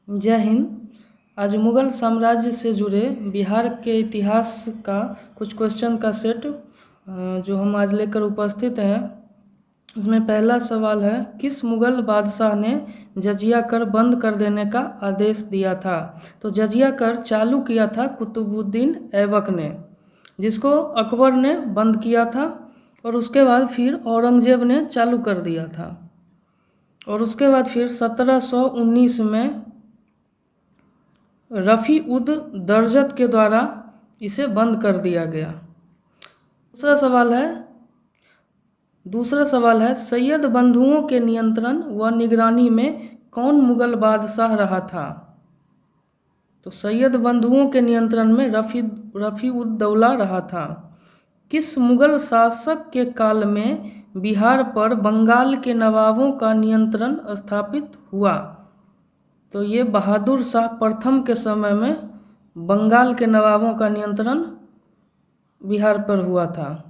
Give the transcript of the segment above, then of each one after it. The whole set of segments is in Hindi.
जय हिंद। आज मुग़ल साम्राज्य से जुड़े बिहार के इतिहास का कुछ क्वेश्चन का सेट जो हम आज लेकर उपस्थित हैं। उसमें पहला सवाल है, किस मुग़ल बादशाह ने जजिया कर बंद कर देने का आदेश दिया था? तो जजिया कर चालू किया था कुतुबुद्दीन ऐबक ने, जिसको अकबर ने बंद किया था और उसके बाद फिर औरंगजेब ने चालू कर दिया था और उसके बाद फिर 1719 में रफ़ी उद दरजत के द्वारा इसे बंद कर दिया गया। दूसरा सवाल है सैयद बंधुओं के नियंत्रण व निगरानी में कौन मुग़ल बादशाह रहा था? तो सैयद बंधुओं के नियंत्रण में रफ़ी उद दौला रहा था। किस मुग़ल शासक के काल में बिहार पर बंगाल के नवाबों का नियंत्रण स्थापित हुआ? तो ये बहादुर शाह प्रथम के समय में बंगाल के नवाबों का नियंत्रण बिहार पर हुआ था।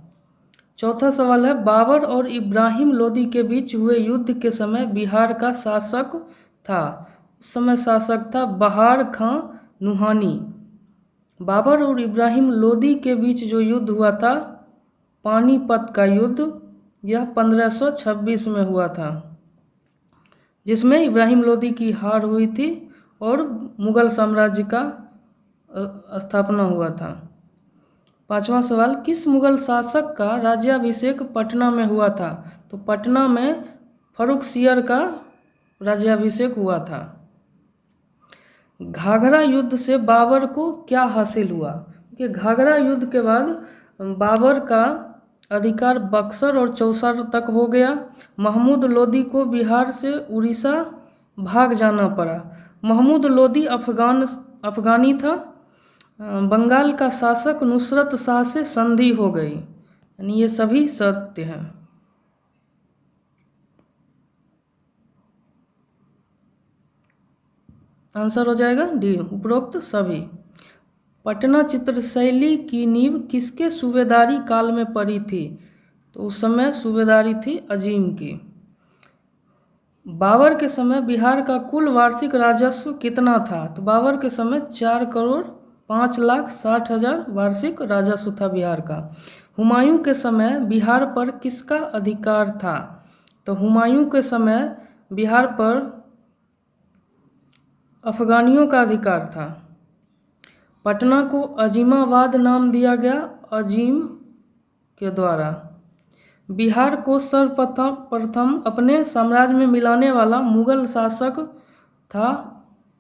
चौथा सवाल है, बाबर और इब्राहिम लोदी के बीच हुए युद्ध के समय बिहार का शासक था? उस समय शासक था बहार खां नुहानी। बाबर और इब्राहिम लोदी के बीच जो युद्ध हुआ था, पानीपत का युद्ध, यह 1526 में हुआ था, जिसमें इब्राहिम लोदी की हार हुई थी और मुग़ल साम्राज्य का स्थापना हुआ था। पांचवा सवाल, किस मुग़ल शासक का राज्याभिषेक पटना में हुआ था? तो पटना में फर्रुखसियर का राज्याभिषेक हुआ था। घाघरा युद्ध से बाबर को क्या हासिल हुआ? कि घाघरा युद्ध के बाद बाबर का अधिकार बक्सर और चौसा तक हो गया। महमूद लोदी को बिहार से उड़ीसा भाग जाना पड़ा। महमूद लोदी अफगानी था। बंगाल का शासक नुसरत शाह से संधि हो गई। यानी ये सभी सत्य हैं। आंसर हो जाएगा डी, उपरोक्त सभी। पटना चित्रशैली की नींव किसके सूबेदारी काल में पड़ी थी? तो उस समय सूबेदारी थी अजीम की। बाबर के समय बिहार का कुल वार्षिक राजस्व कितना था? तो बाबर के समय 4,05,60,000 वार्षिक राजस्व था बिहार का। हुमायूं के समय बिहार पर किसका अधिकार था? तो हुमायूं के समय बिहार पर अफगानियों का अधिकार था। पटना को अजीमाबाद नाम दिया गया अजीम के द्वारा। बिहार को सर्वप्रथम अपने साम्राज्य में मिलाने वाला मुग़ल शासक था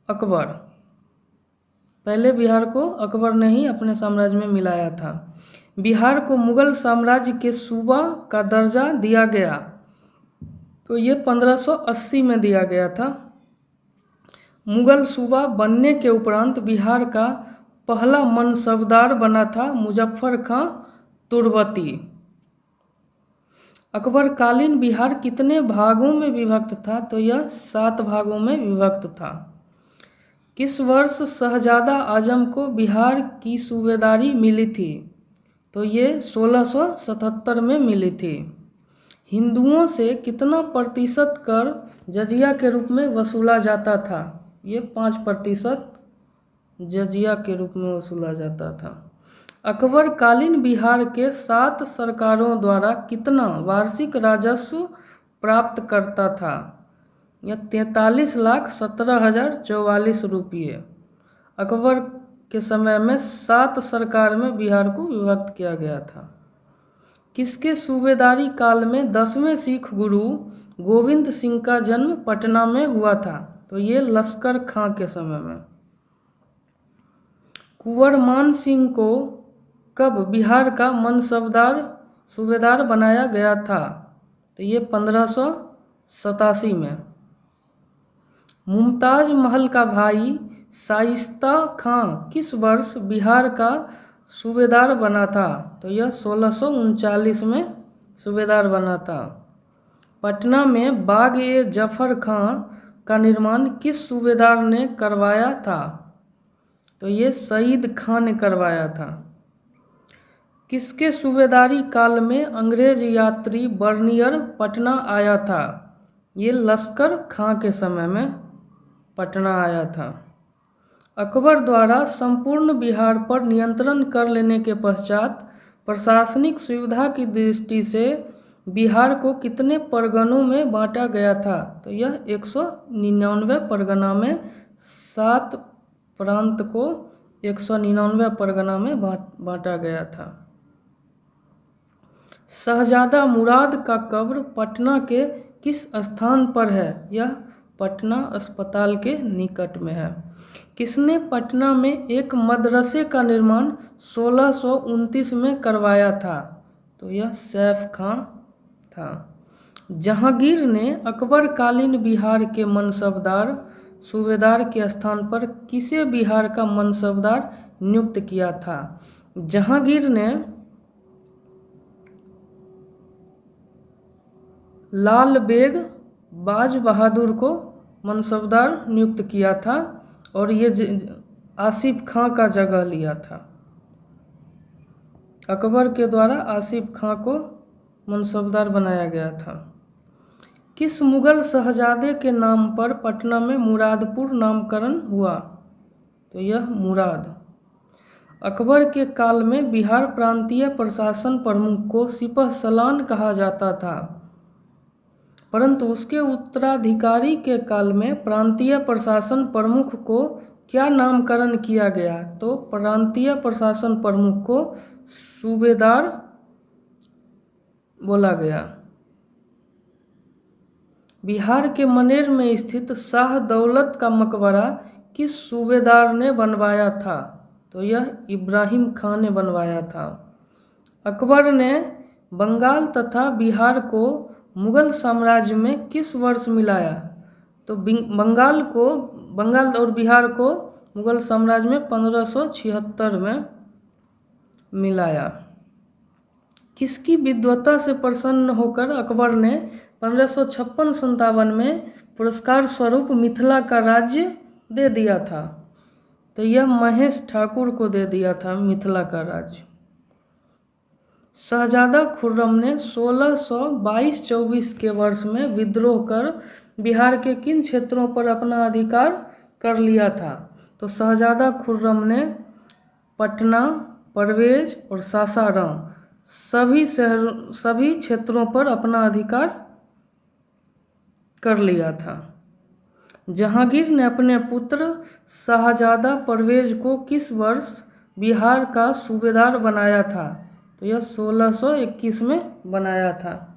अकबर। पहले बिहार को अकबर ने ही अपने साम्राज्य में मिलाया था। बिहार को मुग़ल साम्राज्य के सूबा का दर्जा दिया गया, तो ये 1580 में दिया गया था। मुग़ल सूबा बनने के उपरांत बिहार का पहला मनसबदार बना था मुजफ्फर खां तुर्बती। अकबरकालीन बिहार कितने भागों में विभक्त था? तो यह 7 भागों में विभक्त था। किस वर्ष शहजादा आजम को बिहार की सूबेदारी मिली थी? तो ये 1677 में मिली थी। हिंदुओं से कितना प्रतिशत कर जजिया के रूप में वसूला जाता था? ये 5% जजिया के रूप में वसूला जाता था। अकबरकालीन बिहार के 7 सरकारों द्वारा कितना वार्षिक राजस्व प्राप्त करता था? यह 43,17,044 रुपये। अकबर के समय में 7 सरकार में बिहार को विभक्त किया गया था। किसके सूबेदारी काल में 10वें सिख गुरु गोविंद सिंह का जन्म पटना में हुआ था? तो ये लश्कर खां के समय में। कुंवर मान सिंह को कब बिहार का सूबेदार बनाया गया था? तो ये 1587 में। मुमताज महल का भाई शाइस्ता खां किस वर्ष बिहार का सूबेदार बना था? तो यह 1639 में सूबेदार बना था। पटना में बाग-ए-जफर खां का निर्माण किस सूबेदार ने करवाया था? तो ये सईद खां ने करवाया था। किसके सूबेदारी काल में अंग्रेज यात्री बर्नियर पटना आया था? ये लश्कर खां के समय में पटना आया था। अकबर द्वारा संपूर्ण बिहार पर नियंत्रण कर लेने के पश्चात प्रशासनिक सुविधा की दृष्टि से बिहार को कितने परगनों में बांटा गया था? तो यह 199 परगना में 7 प्रांत को 199 परगना में बांटा गया था। शहजादा मुराद का कब्र पटना के किस स्थान पर है? यह पटना अस्पताल के निकट में है। किसने पटना में एक मदरसे का निर्माण 1629 में करवाया था? तो यह सैफ खां था। जहांगीर ने अकबरकालीन बिहार के मनसबदार सूबेदार के स्थान पर किसे बिहार का मनसबदार नियुक्त किया था? जहांगीर ने लाल बेग बाज बहादुर को मनसबदार नियुक्त किया था और ये आसिफ खां का जगह लिया था। अकबर के द्वारा आसिफ खां को मनसबदार बनाया गया था। किस मुगल शहजादे के नाम पर पटना में मुरादपुर नामकरण हुआ? तो यह मुराद। अकबर के काल में बिहार प्रांतीय प्रशासन प्रमुख को सिपह सलान कहा जाता था, परंतु उसके उत्तराधिकारी के काल में प्रांतीय प्रशासन प्रमुख को क्या नामकरण किया गया? तो प्रांतीय प्रशासन प्रमुख को सूबेदार बोला गया। बिहार के मनेर में स्थित शाह दौलत का मकबरा किस सूबेदार ने बनवाया था? तो यह इब्राहिम खां ने बनवाया था। अकबर ने बंगाल तथा बिहार को मुगल साम्राज्य में किस वर्ष मिलाया? तो बंगाल और बिहार को मुगल साम्राज्य में 1576 में मिलाया। किसकी विद्वता से प्रसन्न होकर अकबर ने 1556-57 में पुरस्कार स्वरूप मिथिला का राज्य दे दिया था? तो यह महेश ठाकुर को दे दिया था मिथिला का राज्य। शहजादा खुर्रम ने 1622-24 के वर्ष में विद्रोह कर बिहार के किन क्षेत्रों पर अपना अधिकार कर लिया था? तो शहजादा खुर्रम ने पटना, परवेज और सासाराम सभी क्षेत्रों पर अपना अधिकार कर लिया था। जहांगीर ने अपने पुत्र शहजादा परवेज को किस वर्ष बिहार का सूबेदार बनाया था? तो यह 1621 में बनाया था।